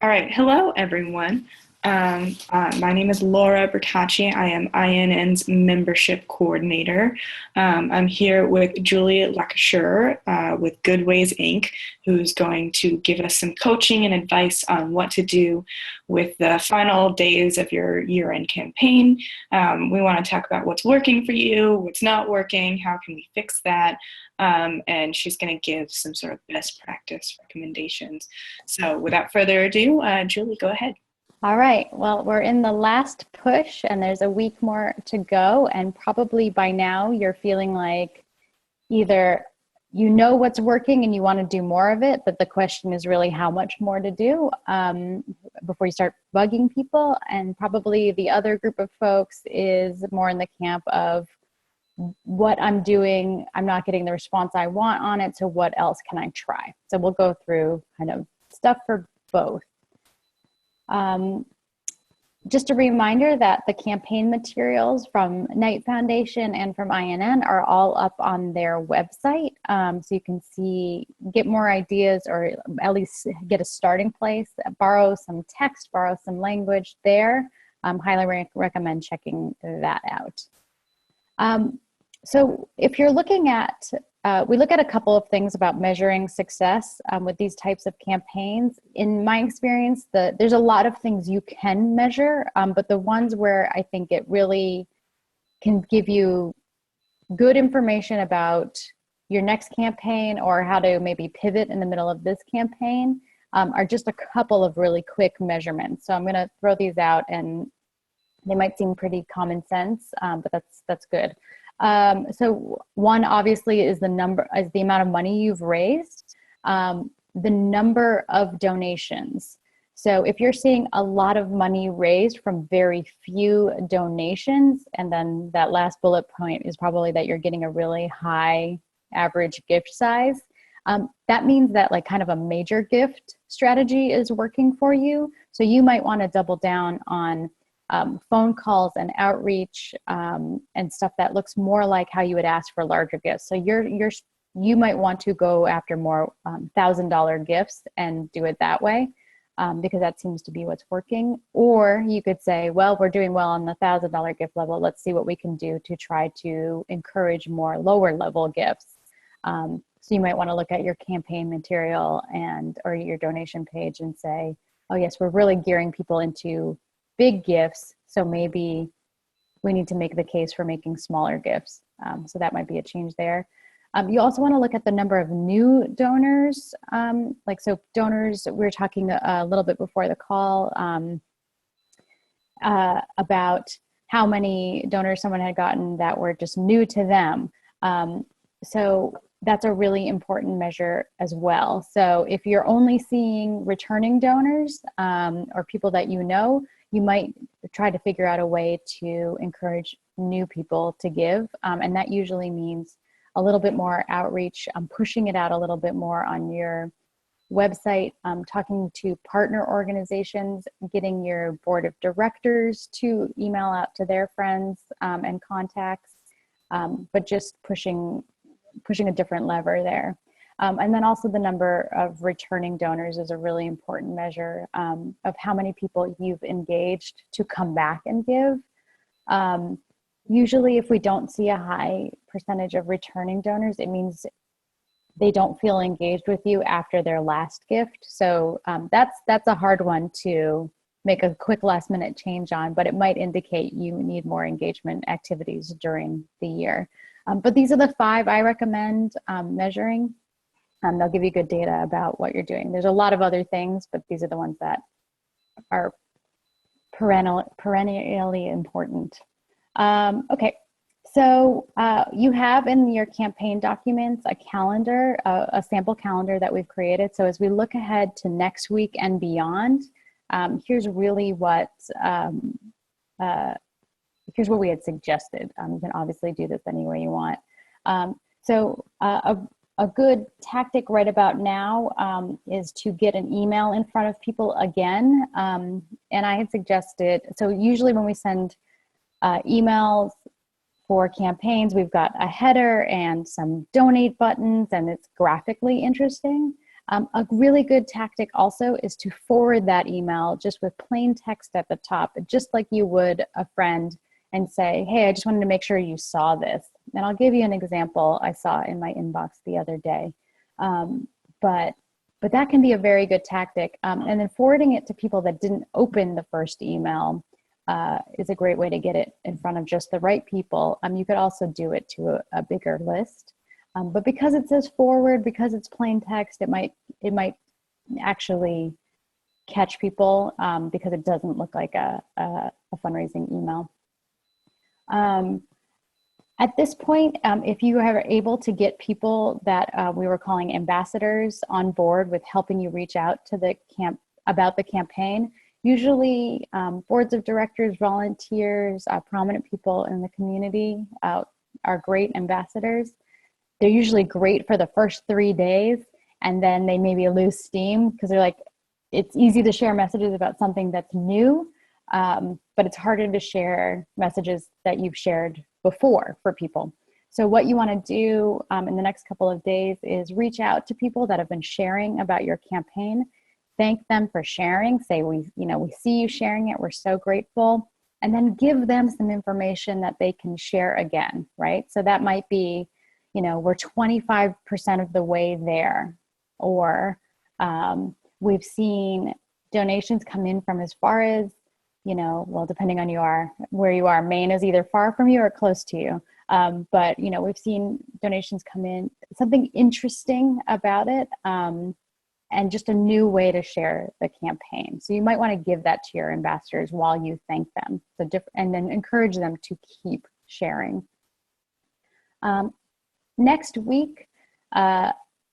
All right. Hello, everyone. My name is Laura Bertacci. I am INN's membership coordinator. I'm here with Julia Lacouture with Goodways Inc., who's going to give us some coaching and advice on what to do with the final days of your year-end campaign. We want to talk about what's working for you, what's not working, how can we fix that, and she's going to give some sort of best practice recommendations. So without further ado, Julie, go ahead. All right. Well, we're in the last push and there's a week more to go. And probably by now you're feeling like either you know what's working and you want to do more of it, but the question is really how much more to do before you start bugging people. And probably the other group of folks is more in the camp of what I'm doing, I'm not getting the response I want on it. So what else can I try? So we'll go through kind of stuff for both. Just a reminder that the campaign materials from Knight Foundation and from INN are all up on their website. So you can get more ideas or at least get a starting place, borrow some text, borrow some language there. Highly recommend checking that out. So if you're looking at, we look at a couple of things about measuring success with these types of campaigns. In my experience, there's a lot of things you can measure, but the ones where I think it really can give you good information about your next campaign or how to maybe pivot in the middle of this campaign are just a couple of really quick measurements. So I'm going to throw these out, and they might seem pretty common sense, but that's good. So one obviously is the amount of money you've raised, the number of donations. So if you're seeing a lot of money raised from very few donations, and then that last bullet point is probably that you're getting a really high average gift size, that means that like kind of a major gift strategy is working for you. So you might want to double down on phone calls and outreach and stuff that looks more like how you would ask for larger gifts. So you might want to go after more $1,000 gifts and do it that way because that seems to be what's working. Or you could say, well, we're doing well on the $1,000 gift level. Let's see what we can do to try to encourage more lower level gifts. So you might want to look at your campaign material or your donation page and say, oh yes, we're really gearing people into big gifts, so maybe we need to make the case for making smaller gifts. So that might be a change there. You also want to look at the number of new donors. Donors, we were talking a little bit before the call about how many donors someone had gotten that were just new to them. So that's a really important measure as well. So if you're only seeing returning donors or people that you know, you might try to figure out a way to encourage new people to give. And that usually means a little bit more outreach, pushing it out a little bit more on your website, talking to partner organizations, getting your board of directors to email out to their friends and contacts, but just pushing a different lever there. And then also the number of returning donors is a really important measure of how many people you've engaged to come back and give. Usually if we don't see a high percentage of returning donors, it means they don't feel engaged with you after their last gift. So that's a hard one to make a quick last minute change on, but it might indicate you need more engagement activities during the year. But these are the 5 I recommend measuring. They'll give you good data about what you're doing. There's a lot of other things, but these are the ones that are perennially important. Okay, so you have in your campaign documents a calendar, a sample calendar that we've created. So as we look ahead to next week and beyond, here's really here's what we had suggested. You can obviously do this any way you want. A good tactic right about now is to get an email in front of people again. And I had suggested, so usually when we send emails for campaigns, we've got a header and some donate buttons, and it's graphically interesting. A really good tactic also is to forward that email just with plain text at the top, just like you would a friend, and say, hey, I just wanted to make sure you saw this. And I'll give you an example I saw in my inbox the other day. But that can be a very good tactic. And then forwarding it to people that didn't open the first email is a great way to get it in front of just the right people. You could also do it to a bigger list. But because it says forward, because it's plain text, it might actually catch people because it doesn't look like a fundraising email. At this point, if you are able to get people that we were calling ambassadors on board with helping you reach out to the about the campaign, usually boards of directors, volunteers, prominent people in the community are great ambassadors. They're usually great for the first 3 days, and then they maybe lose steam because they're like, it's easy to share messages about something that's new, but it's harder to share messages that you've shared before for people. So what you want to do in the next couple of days is reach out to people that have been sharing about your campaign, thank them for sharing, say, we see you sharing it, we're so grateful, and then give them some information that they can share again, right? So that might be, we're 25% of the way there, or we've seen donations come in from as far as, well, depending on where you are, Maine is either far from you or close to you. But, we've seen donations come in, something interesting about it, and just a new way to share the campaign. So you might want to give that to your ambassadors while you thank them. And then encourage them to keep sharing. Next week,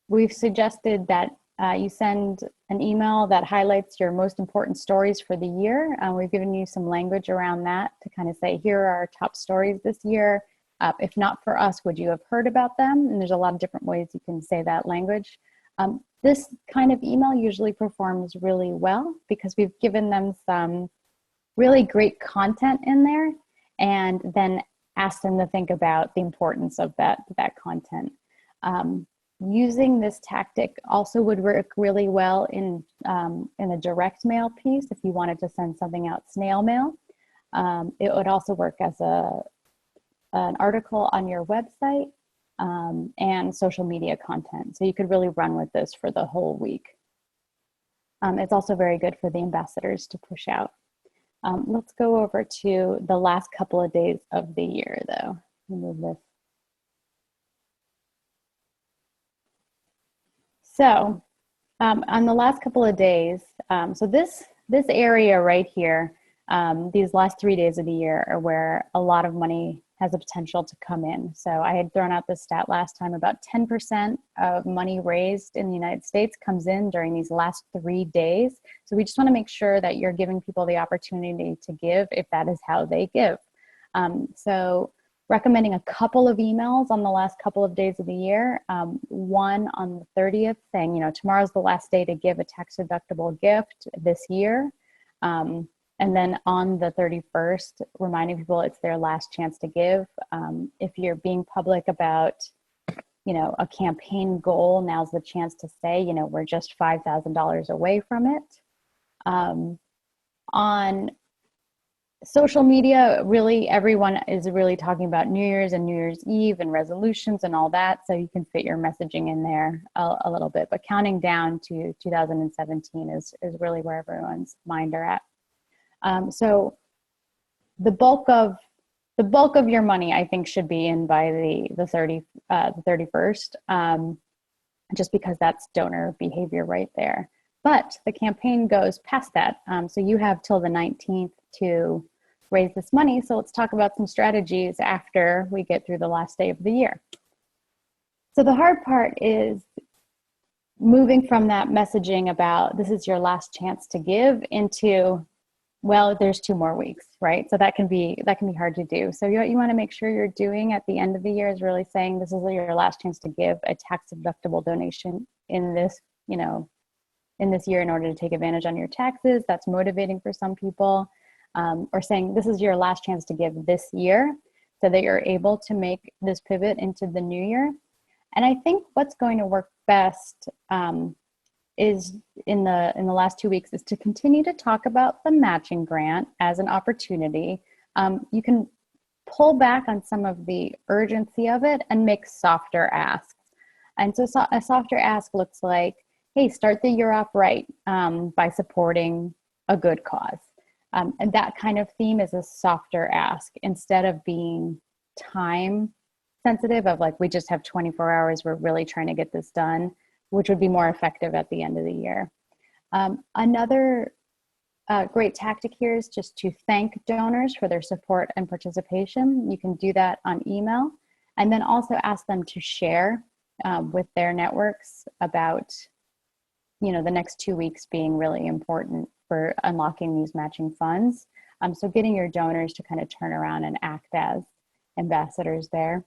we've suggested that you send an email that highlights your most important stories for the year. We've given you some language around that to kind of say, here are our top stories this year. If not for us, would you have heard about them? And there's a lot of different ways you can say that language. This kind of email usually performs really well because we've given them some really great content in there, and then ask them to think about the importance of that content. Using this tactic also would work really well in a direct mail piece if you wanted to send something out snail mail. It would also work as an article on your website and social media content. So you could really run with this for the whole week. It's also very good for the ambassadors to push out. Let's go over to the last couple of days of the year, though. Move this. So on the last couple of days, so this area right here, these last 3 days of the year are where a lot of money has the potential to come in. So I had thrown out this stat last time, about 10% of money raised in the United States comes in during these last 3 days. So we just want to make sure that you're giving people the opportunity to give if that is how they give. So recommending a couple of emails on the last couple of days of the year. One on the 30th saying, tomorrow's the last day to give a tax-deductible gift this year. And then on the 31st, reminding people it's their last chance to give. If you're being public about, a campaign goal, now's the chance to say, we're just $5,000 away from it. On social media, really, everyone is really talking about New Year's and New Year's Eve and resolutions and all that. So you can fit your messaging in there a little bit, but counting down to 2017 is really where everyone's mind are at. So the bulk of your money, I think, should be in by the 31st, just because that's donor behavior right there. But the campaign goes past that. So you have till the 19th to raise this money. So let's talk about some strategies after we get through the last day of the year. So the hard part is moving from that messaging about this is your last chance to give into, well, there's 2 more weeks, right? So that can be hard to do. So what you want to make sure you're doing at the end of the year is really saying this is your last chance to give a tax-deductible donation in this, in this year in order to take advantage on your taxes. That's motivating for some people. Or saying this is your last chance to give this year so that you're able to make this pivot into the new year. And I think what's going to work best is in the last 2 weeks is to continue to talk about the matching grant as an opportunity. You can pull back on some of the urgency of it and make softer asks. And so a softer ask looks like, hey, start the year off right by supporting a good cause. And that kind of theme is a softer ask instead of being time sensitive of like, we just have 24 hours, we're really trying to get this done, which would be more effective at the end of the year. Another great tactic here is just to thank donors for their support and participation. You can do that on email, and then also ask them to share with their networks about, you know, the next 2 weeks being really important for unlocking these matching funds. So getting your donors to kind of turn around and act as ambassadors there.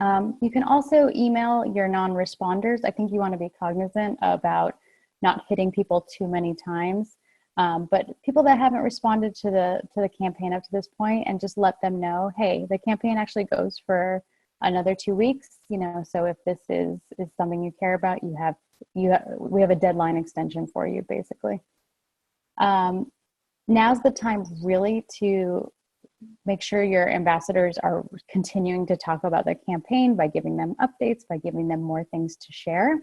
You can also email your non-responders. I think you want to be cognizant about not hitting people too many times, but people that haven't responded to the campaign up to this point, and just let them know, hey, the campaign actually goes for another 2 weeks. You know, so if this is something you care about, we have a deadline extension for you, basically. Now's the time really to make sure your ambassadors are continuing to talk about the campaign by giving them updates, by giving them more things to share.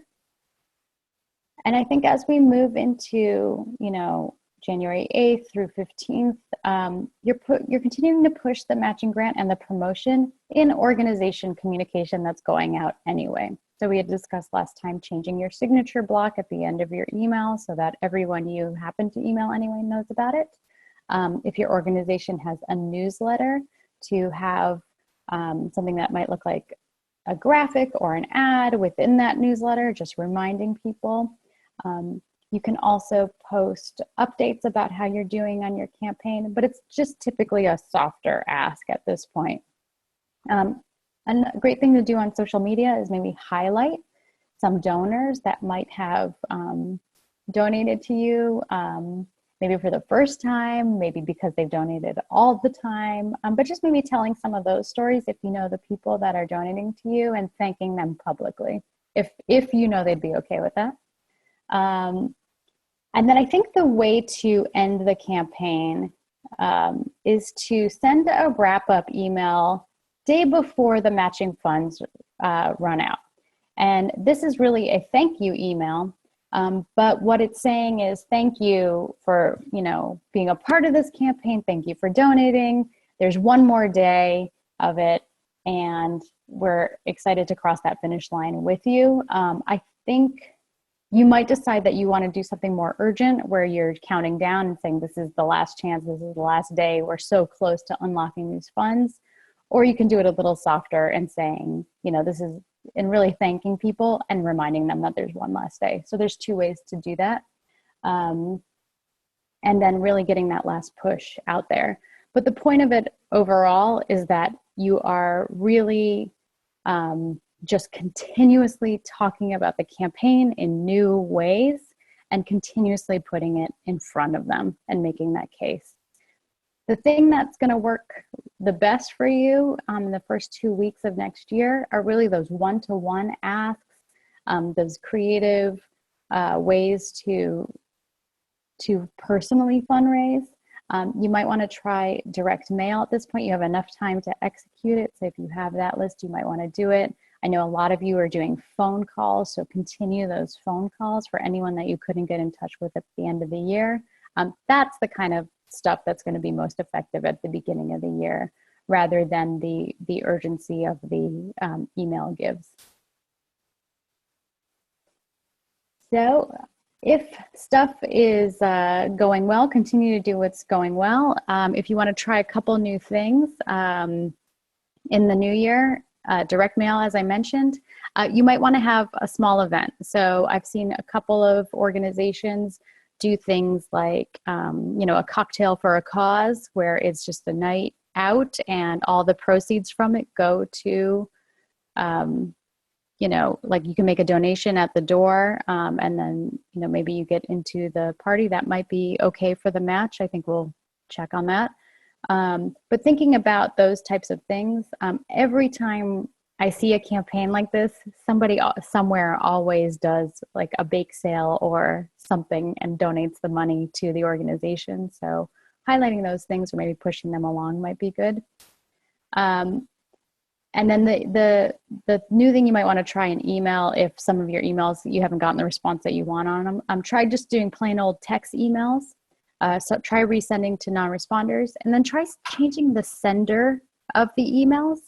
And I think as we move into, you know, January 8th through 15th, you're continuing to push the matching grant and the promotion in organization communication that's going out anyway. So we had discussed last time changing your signature block at the end of your email so that everyone you happen to email anyway knows about it. If your organization has a newsletter, to have something that might look like a graphic or an ad within that newsletter, just reminding people. You can also post updates about how you're doing on your campaign, but it's just typically a softer ask at this point. And a great thing to do on social media is maybe highlight some donors that might have donated to you, maybe for the first time, maybe because they've donated all the time, but just maybe telling some of those stories if you know the people that are donating to you, and thanking them publicly, if you know they'd be okay with that. And then I think the way to end the campaign is to send a wrap-up email day before the matching funds run out. And this is really a thank you email, but what it's saying is thank you for, you know, being a part of this campaign. Thank you for donating. There's one more day of it, and we're excited to cross that finish line with you. I think you might decide that you want to do something more urgent where you're counting down and saying, this is the last chance, this is the last day, we're so close to unlocking these funds. Or you can do it a little softer and saying, you know, this is, and really thanking people and reminding them that there's one last day. So there's two ways to do that. And then really getting that last push out there. But the point of it overall is that you are really just continuously talking about the campaign in new ways and continuously putting it in front of them and making that case. The thing that's going to work the best for you in the first 2 weeks of next year are really those one-to-one asks, those creative ways to personally fundraise. You might want to try direct mail at this point. You have enough time to execute it. So if you have that list, you might want to do it. I know a lot of you are doing phone calls, so continue those phone calls for anyone that you couldn't get in touch with at the end of the year. That's the kind of stuff that's going to be most effective at the beginning of the year, rather than the urgency of the email gives. So if stuff is going well, continue to do what's going well. If you want to try a couple new things in the new year, direct mail, as I mentioned, you might want to have a small event. So I've seen a couple of organizations do things like, you know, a cocktail for a cause, where it's just a night out and all the proceeds from it go to, you know, like you can make a donation at the door, and then, you know, maybe you get into the party. That might be okay for the match. I think we'll check on that. But thinking about those types of things, every time I see a campaign like this, somebody somewhere always does like a bake sale or something and donates the money to the organization. So highlighting those things or maybe pushing them along might be good. And then the new thing you might want to try in email, if some of your emails, you haven't gotten the response that you want on them, try just doing plain old text emails. So try resending to non-responders, and then try changing the sender of the emails.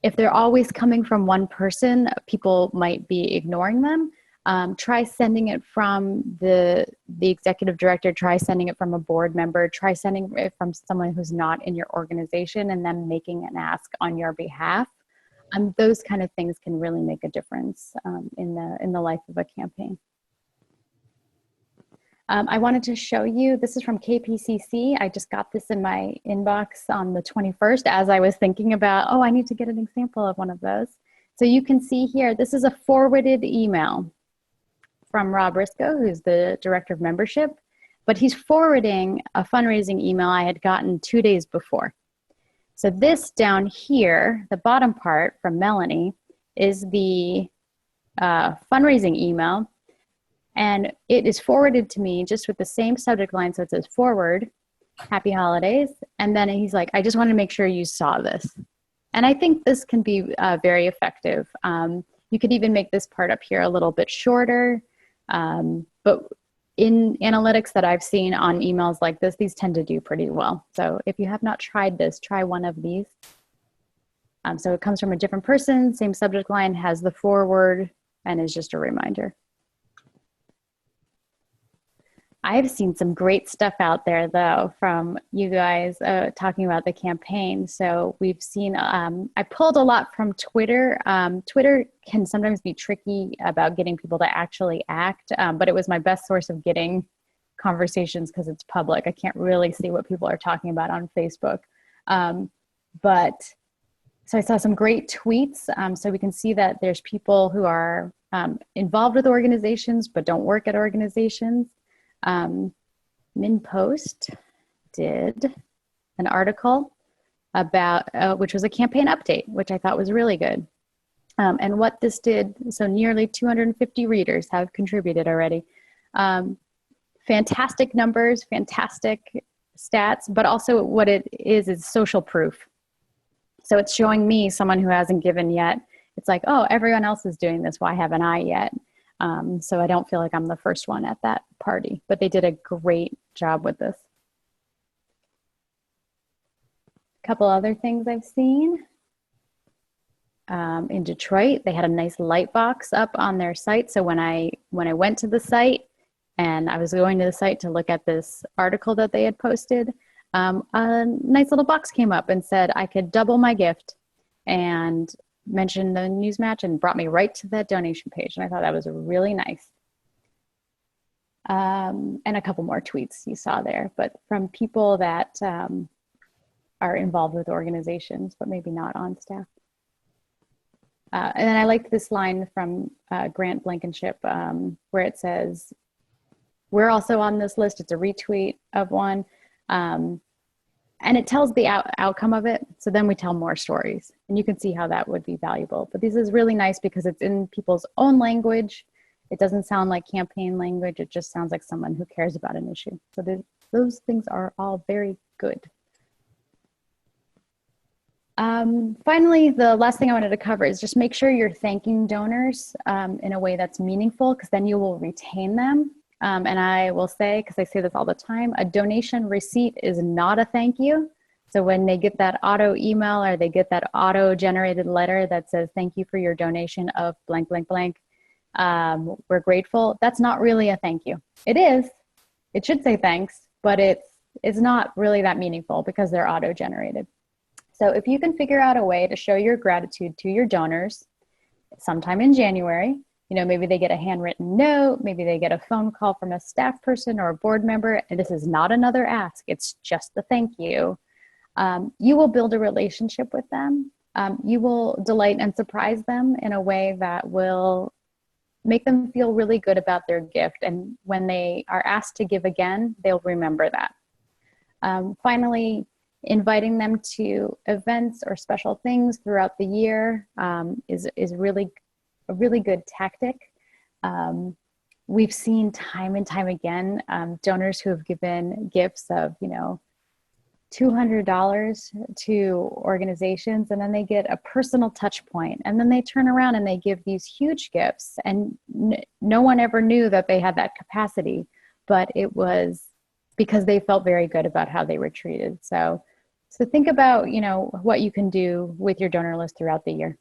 If they're always coming from one person, people might be ignoring them. Try sending it from the executive director, try sending it from a board member, try sending it from someone who's not in your organization and then making an ask on your behalf. Those kind of things can really make a difference in the life of a campaign. I wanted to show you, this is from KPCC. I just got this in my inbox on the 21st as I was thinking about, I need to get an example of one of those. So you can see here, this is a forwarded email from Rob Risco, who's the director of membership, but he's forwarding a fundraising email I had gotten 2 days before. So this down here, the bottom part from Melanie, is the fundraising email. And it is forwarded to me just with the same subject line. So it says forward, happy holidays. And then he's like, I just want to make sure you saw this. And I think this can be very effective. You could even make this part up here a little bit shorter. But in analytics that I've seen on emails like this, these tend to do pretty well. So if you have not tried this, try one of these. So it comes from a different person, same subject line, has the forward, and is just a reminder. I've seen some great stuff out there, though, from you guys talking about the campaign. So we've seen, I pulled a lot from Twitter. Twitter can sometimes be tricky about getting people to actually act, but it was my best source of getting conversations because it's public. I can't really see what people are talking about on Facebook. So I saw some great tweets. So we can see that there's people who are involved with organizations but don't work at organizations. MinPost did an article about, which was a campaign update, which I thought was really good. And what this did, so nearly 250 readers have contributed already. Fantastic numbers, fantastic stats, but also what it is social proof. So it's showing me, someone who hasn't given yet, it's like, everyone else is doing this, why haven't I yet? So I don't feel like I'm the first one at that party, but they did a great job with this. A couple other things I've seen. In Detroit, they had a nice Lightbox up on their site. So when I went to the site and I was going to the site to look at this article that they had posted, a nice little box came up and said I could double my gift, and mentioned the news match and brought me right to that donation page. And I thought that was really nice. And a couple more tweets you saw there, but from people that are involved with organizations, but maybe not on staff. And then I liked this line from Grant Blankenship where it says, we're also on this list. It's a retweet of one. And it tells the outcome of it. So then we tell more stories, and you can see how that would be valuable. But this is really nice because it's in people's own language. It doesn't sound like campaign language. It just sounds like someone who cares about an issue. So those things are all very good. Finally, the last thing I wanted to cover is just make sure you're thanking donors in a way that's meaningful, because then you will retain them. And I will say, because I say this all the time, a donation receipt is not a thank you. So when they get that auto email or they get that auto generated letter that says, thank you for your donation of blank, blank, blank, we're grateful. That's not really a thank you. It is. It should say thanks, but it's not really that meaningful because they're auto generated. So if you can figure out a way to show your gratitude to your donors sometime in January, maybe they get a handwritten note, maybe they get a phone call from a staff person or a board member, and this is not another ask, it's just a thank you. You will build a relationship with them. You will delight and surprise them in a way that will make them feel really good about their gift. And when they are asked to give again, they'll remember that. Finally, inviting them to events or special things throughout the year is really a really good tactic. We've seen time and time again donors who have given gifts of, $200 to organizations, and then they get a personal touch point, and then they turn around and they give these huge gifts, and no one ever knew that they had that capacity, but it was because they felt very good about how they were treated. So think about, what you can do with your donor list throughout the year.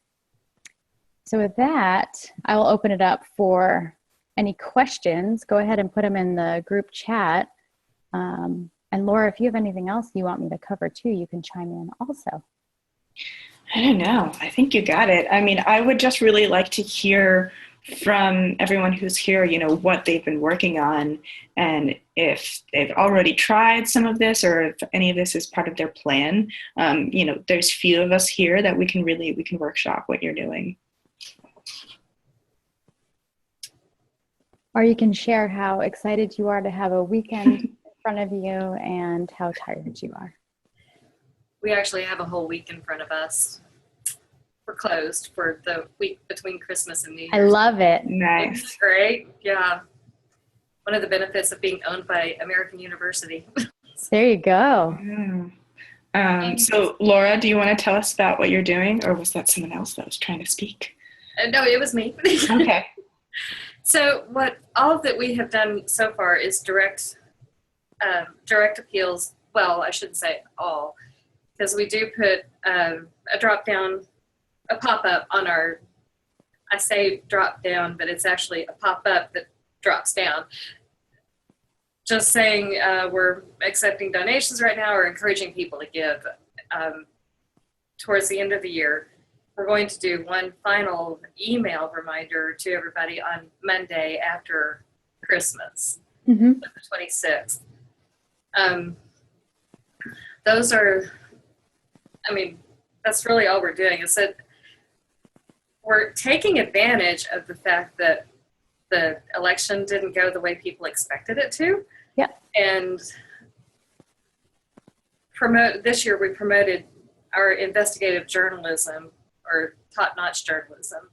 So with that, I will open it up for any questions. Go ahead and put them in the group chat. And Laura, if you have anything else you want me to cover too, you can chime in also. I don't know. I think you got it. I mean, I would just really like to hear from everyone who's here, what they've been working on, and if they've already tried some of this, or if any of this is part of their plan. There's few of us here that we can workshop what you're doing. Or you can share how excited you are to have a weekend in front of you and how tired you are. We actually have a whole week in front of us. We're closed for the week between Christmas and New Year's. I love it. Nice. It's great. Yeah. One of the benefits of being owned by American University. There you go. So Laura, do you want to tell us about what you're doing, or was that someone else that was trying to speak? No, it was me. Okay. So all that we have done so far is direct appeals. Well, I shouldn't say all, because we do put a drop down, a pop-up on our, I say drop down, but it's actually a pop-up that drops down. Just saying we're accepting donations right now, or encouraging people to give. Towards the end of the year, we're going to do one final email reminder to everybody on Monday after Christmas, the 26th. That's really all we're doing. Is that we're taking advantage of the fact that the election didn't go the way people expected it to. Yeah. And this year we promoted our investigative journalism, or top-notch journalism,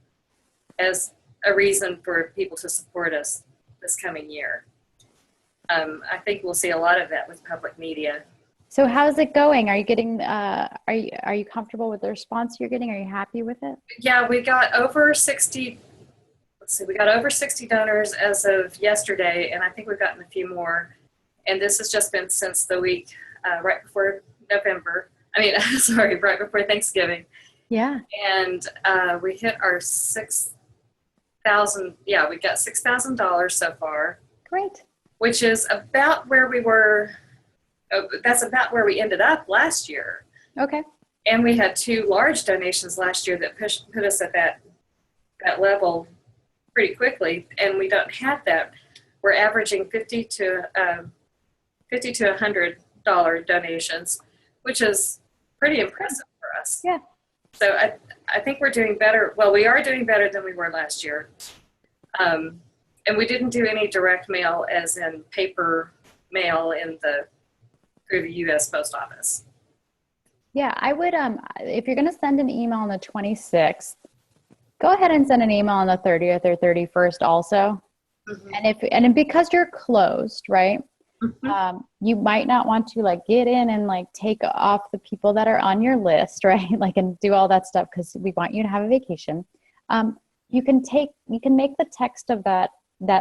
as a reason for people to support us this coming year. I think we'll see a lot of that with public media. So how's it going? Are you getting, are you comfortable with the response you're getting? Are you happy with it? Yeah, we got over 60 donors as of yesterday, and I think we've gotten a few more. And this has just been since the week right before right before Thanksgiving. Yeah. And we hit our 6,000. Yeah, we got $6,000 so far. Great. Which is about where we were. That's about where we ended up last year. Okay. And we had 2 large donations last year that put us at that level pretty quickly. And we don't have that. We're averaging $50 to $100 donations, which is pretty impressive for us. Yeah. So I think we're doing better. Well, we are doing better than we were last year. And we didn't do any direct mail, as in paper mail through the U.S. Post Office. Yeah, I would, if you're going to send an email on the 26th, go ahead and send an email on the 30th or 31st also. Mm-hmm. And because you're closed, right? Mm-hmm. You might not want to get in and take off the people that are on your list, right? And do all that stuff, because we want you to have a vacation. You can make the text of that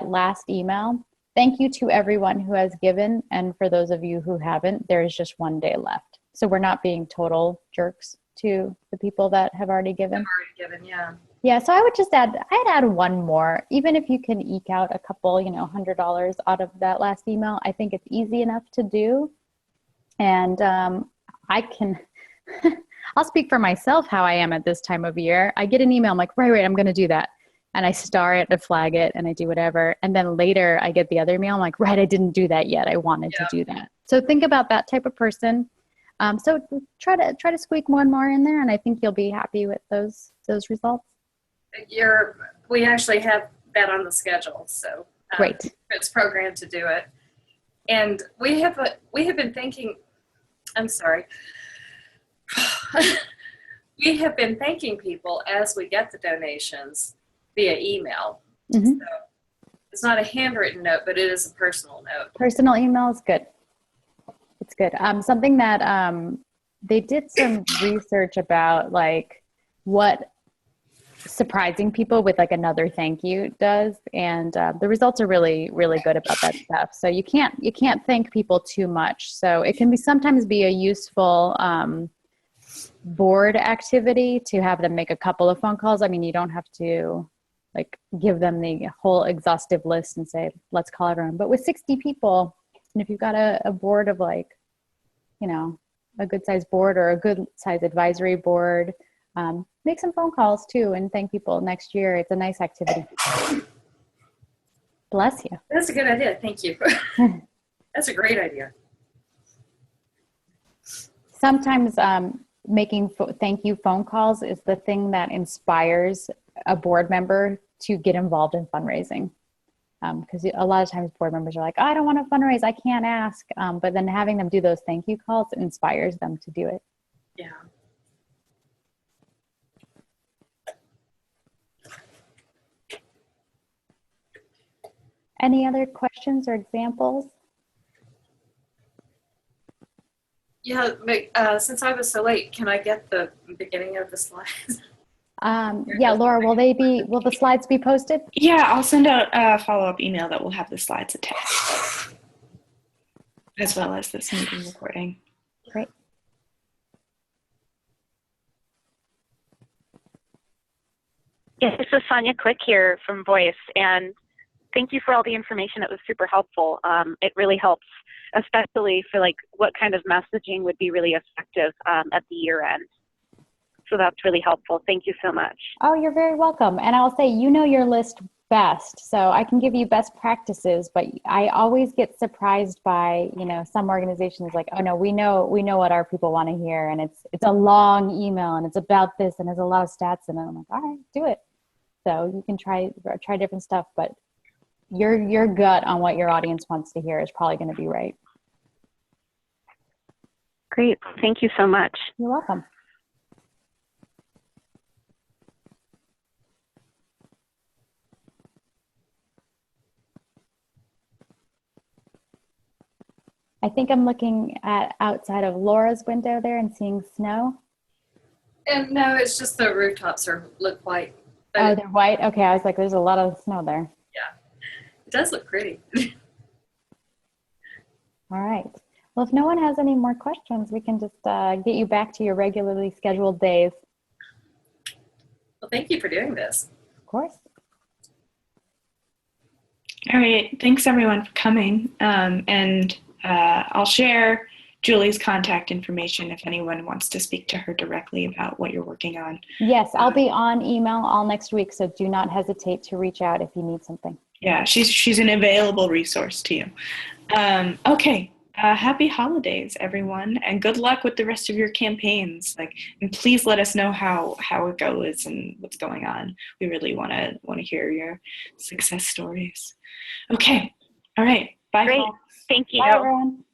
last email. Thank you to everyone who has given. And for those of you who haven't, there is just 1 day left. So we're not being total jerks to the people that have already given. Yeah. Yeah, so I would just I'd add one more, even if you can eke out a couple, $100 out of that last email. I think it's easy enough to do. And I'll speak for myself how I am at this time of year. I get an email, I'm like, right, I'm going to do that. And I star it, I flag it, and I do whatever. And then later I get the other email, I'm like, right, I didn't do that yet. I wanted to do that. So think about that type of person. So try to squeak one more in there, and I think you'll be happy with those results. We actually have that on the schedule, so great. It's programmed to do it. And we have been thinking, I'm sorry. We have been thanking people as we get the donations via email. Mm-hmm. So it's not a handwritten note, but it is a personal note. Personal email is good. It's good. Something that they did some research about, like what surprising people with like another thank you does, and the results are really, really good about that stuff. So you can't thank people too much. So it can sometimes be a useful board activity to have them make a couple of phone calls. I mean, you don't have to like give them the whole exhaustive list and say, let's call everyone. But with 60 people, and if you've got a board of like, you know, a good size board or a good size advisory board, make some phone calls too and thank people next year. It's a nice activity. Bless you. That's a good idea. Thank you. That's a great idea. Sometimes making thank you phone calls is the thing that inspires a board member to get involved in fundraising. Because a lot of times board members are like, oh, I don't want to fundraise, I can't ask. But then having them do those thank you calls inspires them to do it. Yeah. Any other questions or examples? Yeah, but since I was so late, can I get the beginning of the slides? Yeah, Laura, will the slides be posted? Yeah, I'll send out a follow-up email that will have the slides attached, as well as this meeting recording. Great. Yes, this is Sonia Quick here from Voice, and thank you for all the information. It was super helpful. It really helps, especially for like what kind of messaging would be really effective at the year end. So that's really helpful. Thank you so much. Oh, you're very welcome. And I'll say, you know your list best, so I can give you best practices, but I always get surprised by, you know, some organizations like, oh no, we know what our people want to hear, and it's a long email and it's about this and there's a lot of stats in it. I'm like, all right, do it. So you can try different stuff, but your gut on what your audience wants to hear is probably going to be right. Great. Thank you so much. You're welcome. I think I'm looking at outside of Laura's window there and seeing snow. And no, it's just the rooftops look white. Oh, they're white? Okay, I was like, there's a lot of snow there. Yeah, it does look pretty. All right. Well, if no one has any more questions, we can just get you back to your regularly scheduled days. Well, thank you for doing this. Of course. All right, thanks everyone for coming. I'll share Julie's contact information if anyone wants to speak to her directly about what you're working on. Yes, I'll be on email all next week, so do not hesitate to reach out if you need something. Yeah, she's an available resource to you. Okay, happy holidays, everyone, and good luck with the rest of your campaigns. And please let us know how it goes and what's going on. We really want to hear your success stories. Okay, all right, bye. Great. Folks. Thank you. Bye, everyone.